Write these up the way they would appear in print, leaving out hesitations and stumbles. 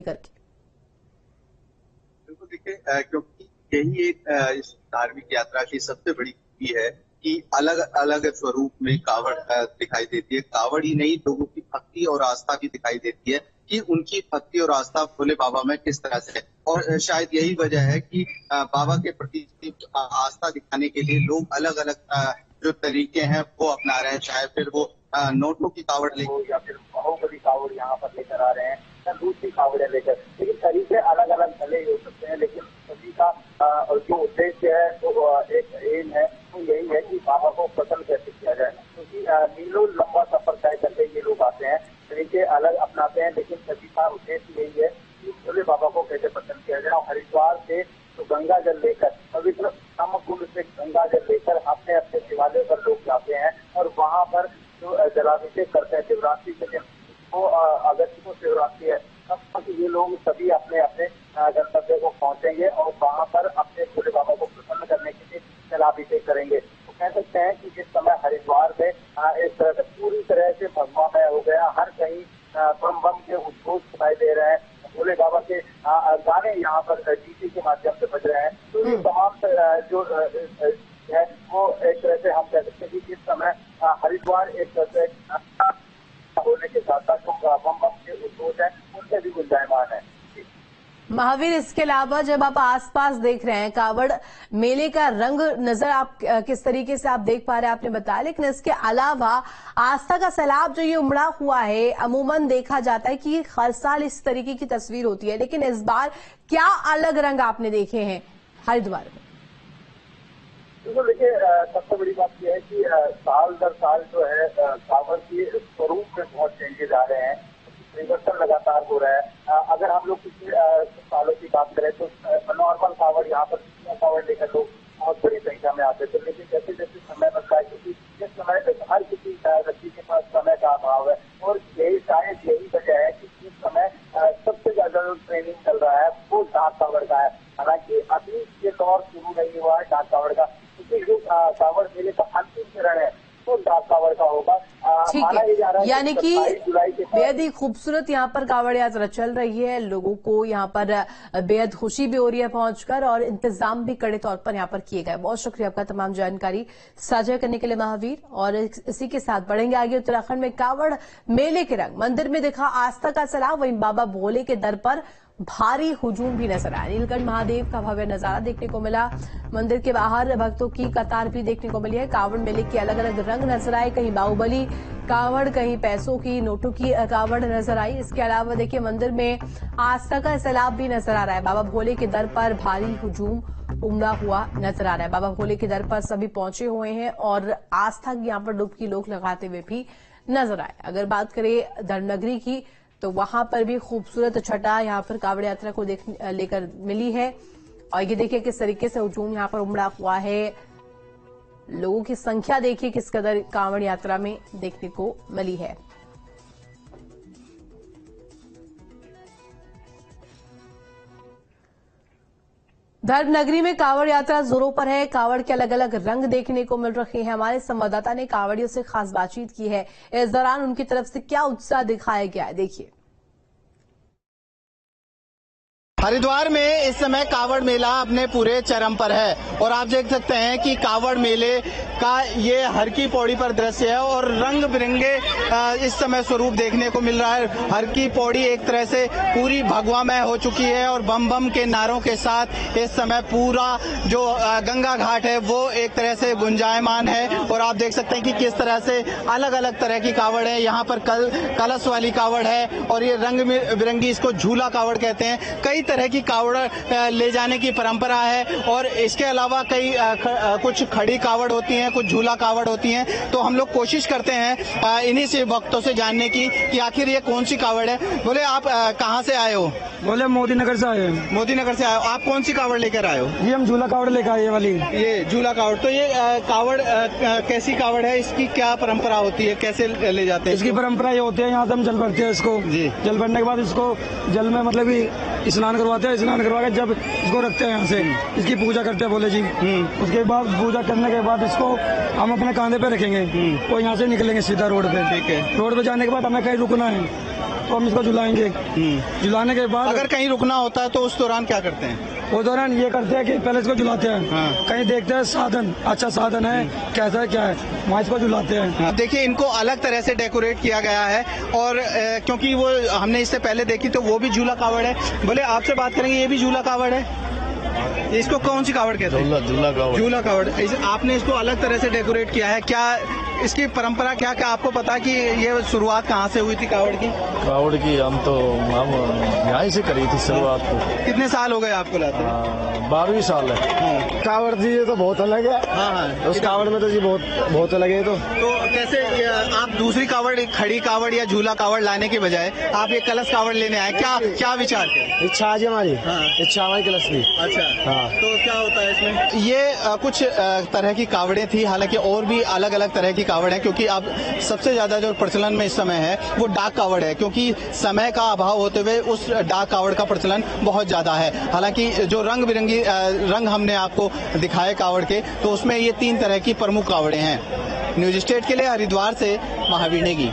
करके। बिल्कुल, देखिए क्योंकि यही एक इस धार्मिक यात्रा की सबसे बड़ी खूबी है कि अलग अलग स्वरूप में कावड़ दिखाई देती है। कावड़ ही नहीं, लोगों की भक्ति और आस्था भी दिखाई देती है कि उनकी भक्ति और आस्था भोले बाबा में किस तरह से है। और शायद यही वजह है कि बाबा के प्रति आस्था दिखाने के लिए लोग अलग अलग जो तरीके हैं वो अपना रहे हैं। चाहे फिर वो नोटों की कावड़ लेकर या फिर बाहुबली कावड़ यहाँ पर लेकर आ रहे हैं या दूसरी कावड़े लेकर, लेकिन तरीके अलग अलग भले ही हो सकते हैं, लेकिन सभी का जो उद्देश्य है वो एक एम है, तो यही है कि बाबा को प्रसन्न कैसे किया जाए। क्योंकि मीलों लंबा सफर तय करके ये लोग आते हैं, तरीके अलग अपनाते हैं, लेकिन सभी का उद्देश्य यही है कि भोले बाबा को कैसे प्रसन्न किया जाए। हरिद्वार से तो गंगा जल लेकर, पवित्र कुंड से गंगा जल लेकर अपने अपने शिवालय पर लोग जाते हैं और वहाँ पर जो जलाभिषेक करते हैं शिवरात्रि के दिन, वो अगस्त को शिवरात्रि है, तब तक ये लोग सभी अपने अपने गंतव्य को पहुंचेंगे और वहां पर अपने भोले बाबा को प्रसन्न करने के लिए जलाभिषेक करेंगे। तो कह सकते हैं कि जिस समय हरिद्वार में इस तरह से पूरी तरह से भगवामय हो गया, हर कहीं बम बम के उद्घोष सुनाई दे रहे हैं, भोले बाबा के गाने यहाँ पर डीजे के माध्यम से बज रहे हैं। तो ये तमाम जो है वो एक तरह से हम कह सकते हैं कि जिस समय हरिद्वार एक तरह से होने के साथ साथ जो बम बम के उद्घोष है उनसे भी गुंजायमान है। महावीर, इसके अलावा जब आप आसपास देख रहे हैं कावड़ मेले का रंग नजर आप किस तरीके से आप देख पा रहे हैं आपने बताया, लेकिन इसके अलावा आस्था का सैलाब जो ये उमड़ा हुआ है, अमूमन देखा जाता है कि हर साल इस तरीके की तस्वीर होती है, लेकिन इस बार क्या अलग रंग आपने देखे हैं हरिद्वार में? देखो, देखिए सबसे बड़ी बात यह है कि साल दर साल जो है कावड़ के स्वरूप में बहुत चेंजेस आ रहे हैं, परिवर्तन लगातार हो रहा है। अगर हम लोग पिछले सालों की बात करें तो नॉर्मल कावड़ यहाँ पर कावड़ लेकर लोग बहुत बड़ी संख्या में आते थे, लेकिन जैसे जैसे समय बढ़ता है, क्योंकि जिस समय हर किसी व्यक्ति के पास समय का अभाव है और यही शायद यही वजह है कि जिस समय सबसे ज्यादा जो ट्रेनिंग चल रहा है वो डाक कावड़ का है। हालांकि अभी ये दौर शुरू नहीं हुआ है डाक कावड़ का, क्योंकि जो कावड़ मेले का अंतिम चरण है तो डाक कावड़ का होगा। ठीक है, यानी कि बेहद ही खूबसूरत यहाँ पर कावड़ यात्रा चल रही है, लोगों को यहाँ पर बेहद खुशी भी हो रही है पहुंचकर, और इंतजाम भी कड़े तौर पर यहाँ पर किए गए। बहुत शुक्रिया आपका तमाम जानकारी साझा करने के लिए महावीर। और इसी के साथ बढ़ेंगे आगे। उत्तराखंड में कावड़ मेले के रंग, मंदिर में दिखा आस्था का सैलाब, वहीं बाबा भोले के दर पर भारी हुजूम भी नजर आया। नीलकंठ महादेव का भव्य नजारा देखने को मिला, मंदिर के बाहर भक्तों की कतार भी देखने को मिली है। कावड़ मेले के अलग अलग रंग नजर आए, कहीं बाहुबली कावड़, कहीं पैसों की नोटों की कावड़ नजर आई। इसके अलावा देखिए मंदिर में आस्था का सैलाब भी नजर आ रहा है। बाबा भोले के दर पर भारी हुजूम उमड़ा हुआ नजर आ रहा है। बाबा भोले के दर पर सभी पहुंचे हुए हैं और आस्था की यहाँ पर डुबकी लोग लगाते हुए भी नजर आए। अगर बात करें धर्मनगरी की तो वहां पर भी खूबसूरत छटा यहाँ पर कावड़ यात्रा को लेकर मिली है। और ये देखिए किस तरीके से हुजूम यहाँ पर उमड़ा हुआ है, लोगों की संख्या देखिए किस कदर कावड़ यात्रा में देखने को मिली है। धर्मनगरी में कावड़ यात्रा जोरों पर है, कावड़ के अलग अलग रंग देखने को मिल रहे हैं। हमारे संवाददाता ने कावड़ियों से खास बातचीत की है, इस दौरान उनकी तरफ से क्या उत्साह दिखाया गया है, देखिए। हरिद्वार में इस समय कावड़ मेला अपने पूरे चरम पर है और आप देख सकते हैं कि कावड़ मेले का ये हर की पौड़ी पर दृश्य है और रंग बिरंगे इस समय स्वरूप देखने को मिल रहा है। हर की पौड़ी एक तरह से पूरी भगवामय हो चुकी है और बम बम के नारों के साथ इस समय पूरा जो गंगा घाट है वो एक तरह से गुंजायमान है। और आप देख सकते हैं कि किस तरह से अलग अलग तरह की कावड़ है। यहाँ पर कलश वाली कावड़ है और ये रंग बिरंगी, इसको झूला कावड़ कहते हैं। कई तरह की कावड़ ले जाने की परंपरा है और इसके अलावा कई कुछ खड़ी कावड़ होती हैं, कुछ झूला कावड़ होती हैं। तो हम लोग कोशिश करते हैं इन्हीं से भक्तों से जानने की कि आखिर ये कौन सी कावड़ है। बोले आप कहाँ से आए हो? बोले मोदी नगर से आए हैं। मोदी नगर से आए हो। आप कौन सी कावड़ लेकर आए हो? ये हम झूला कावड़ लेकर आए वाली। ये झूला कावड़, तो ये कावड़ कैसी कावड़ है, इसकी क्या परंपरा होती है, कैसे ले जाते हैं? इसकी परंपरा ये होती है, यहाँ से हम जल भरते हैं इसको, जल भरने के बाद इसको जल में मतलब कि स्नान करवाते हैं, स्नान करवा के जब इसको रखते हैं यहाँ से, इसकी पूजा करते हैं भोले जी। उसके बाद पूजा करने के बाद इसको हम अपने कांधे पे रखेंगे और यहाँ से निकलेंगे सीधा रोड पे। ठीक है। रोड पे जाने के बाद हमें कहीं रुकना है तो हम इसको झुलाएंगे। झुलाने के बाद अगर कहीं रुकना होता है तो उस दौरान क्या करते हैं? उस दौरान ये करते हैं कि पहले इसको झुलाते हैं। कहीं देखते हैं साधन अच्छा साधन है, कैसा है क्या है, वहाँ इसको झुलाते हैं। देखिए इनको अलग तरह से डेकोरेट किया गया है और क्योंकि वो हमने इससे पहले देखी तो वो भी झूला कावड़ है। बोले आपसे बात करेंगे, ये भी झूला कावड़ है? इसको कौन सी कावड़ कहते हैं? झूला कावड़। आपने इसको अलग तरह से डेकोरेट किया है, क्या इसकी परंपरा क्या क्या आपको पता कि ये शुरुआत कहाँ से हुई थी कावड़ की? कावड़ की हम यहाँ से करी थी शुरुआत। कितने साल हो गए आपको लाते? 12वीं साल है। कावड़ जी ये तो बहुत अलग है। हाँ, उस कावड़ में तो जी बहुत अलग है। तो कैसे आप दूसरी कावड़, खड़ी कावड़ या झूला कावड़ लाने के बजाय आप ये कलश कावड़ लेने आए, क्या विचार थे? इच्छा आज हमारी। इच्छा हमारी कलश की। अच्छा। हाँ। तो क्या होता है इसमें? ये कुछ तरह की कावड़ें थी, हालांकि और भी अलग अलग तरह की कावड़ है, क्योंकि अब सबसे ज्यादा जो प्रचलन में इस समय है वो डाक कावड़ है, क्योंकि समय का अभाव होते हुए उस डाक कावड़ का प्रचलन बहुत ज्यादा है। हालांकि जो रंग बिरंगी रंग हमने आपको दिखाए कावड़ के, तो उसमें ये 3 तरह की प्रमुख कावड़े हैं। न्यूज स्टेट के लिए हरिद्वार से महावीर नेगी।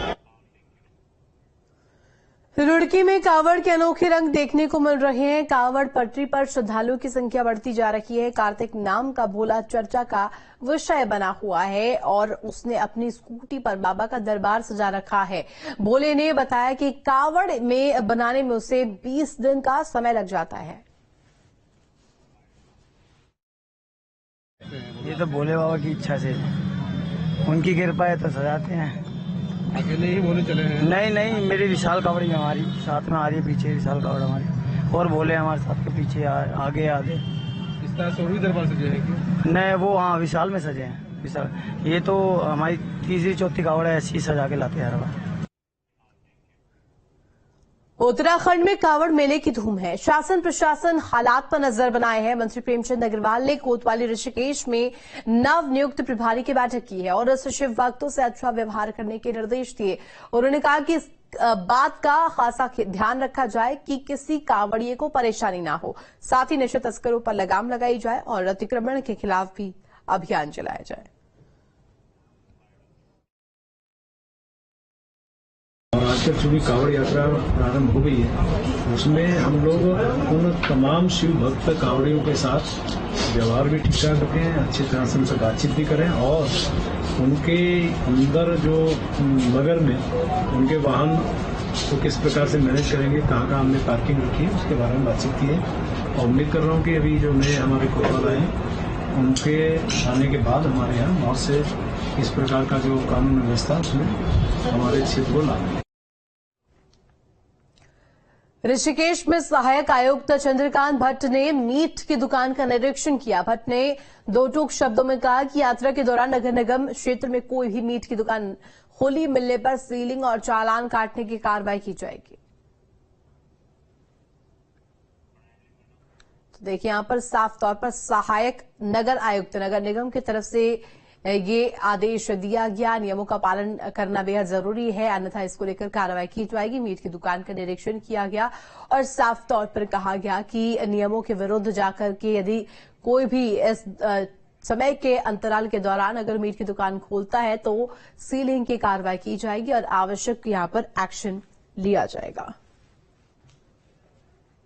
रुड़की में कावड़ के अनोखे रंग देखने को मिल रहे हैं। कावड़ पटरी पर श्रद्धालुओं की संख्या बढ़ती जा रही है। कार्तिक नाम का भोला चर्चा का विषय बना हुआ है और उसने अपनी स्कूटी पर बाबा का दरबार सजा रखा है। भोले ने बताया कि कावड़ में बनाने में उसे 20 दिन का समय लग जाता है। ये तो भोले बाबा की इच्छा से, उनकी कृपा है तो सजाते हैं। अकेले ही भोले चले हैं? नहीं, मेरी विशाल कावड़ी हमारी साथ में आ रही है, पीछे विशाल कावड़ हमारी, और भोले हमारे साथ के पीछे आगे आधे। इस तरह 16वीं दरबार सजे है क्या? नहीं, वो हाँ विशाल में सजे हैं। विशाल ये तो हमारी तीसरी चौथी कावड़ है, ऐसी सजा के लाते हैं हर बार। उत्तराखंड में कावड़ मेले की धूम है। शासन प्रशासन हालात पर नजर बनाए हैं। मंत्री प्रेमचंद अग्रवाल ने कोतवाली ऋषिकेश में नव नियुक्त प्रभारी की बैठक की है और शिव भक्तों से अच्छा व्यवहार करने के निर्देश दिए। उन्होंने कहा कि इस बात का खासा ध्यान रखा जाए कि किसी कावड़िए को परेशानी ना हो। साथ ही नशे तस्करों पर लगाम लगाई जाए और अतिक्रमण के खिलाफ भी अभियान चलाया जाए। आज तक जो भी कावड़ यात्रा प्रारंभ हो गई है, उसमें हम लोग उन तमाम शिव भक्त कावड़ियों के साथ व्यवहार भी ठीक ठाक रखें, अच्छी तरह से उनसे बातचीत भी करें और उनके अंदर जो नगर में उनके वाहन को किस प्रकार से मैनेज करेंगे, कहाँ कहाँ हमने पार्किंग रखी है, उसके बारे में बातचीत की है। और उम्मीद कर रहा हूँ कि अभी जो नए हमारे कोतवाल आए हैं, उनके आने के बाद हमारे यहाँ बहुत से इस प्रकार का जो कानून व्यवस्था उसमें हमारे क्षेत्र को लाना है। ऋषिकेश में सहायक आयुक्त चंद्रकांत भट्ट ने मीट की दुकान का निरीक्षण किया। भट्ट ने 2 टूक शब्दों में कहा कि यात्रा के दौरान नगर निगम क्षेत्र में कोई भी मीट की दुकान खुली मिलने पर सीलिंग और चालान काटने की कार्रवाई की जाएगी। तो देखिए यहां पर साफ तौर पर सहायक नगर आयुक्त नगर निगम की तरफ से ये आदेश दिया गया। नियमों का पालन करना बेहद जरूरी है, अन्यथा इसको लेकर कार्रवाई की जाएगी। मीट की दुकान का निरीक्षण किया गया और साफ तौर पर कहा गया कि नियमों के विरुद्ध जाकर के यदि कोई भी इस समय के अंतराल के दौरान अगर मीट की दुकान खोलता है तो सीलिंग की कार्रवाई की जाएगी और आवश्यक यहां पर एक्शन लिया जाएगा।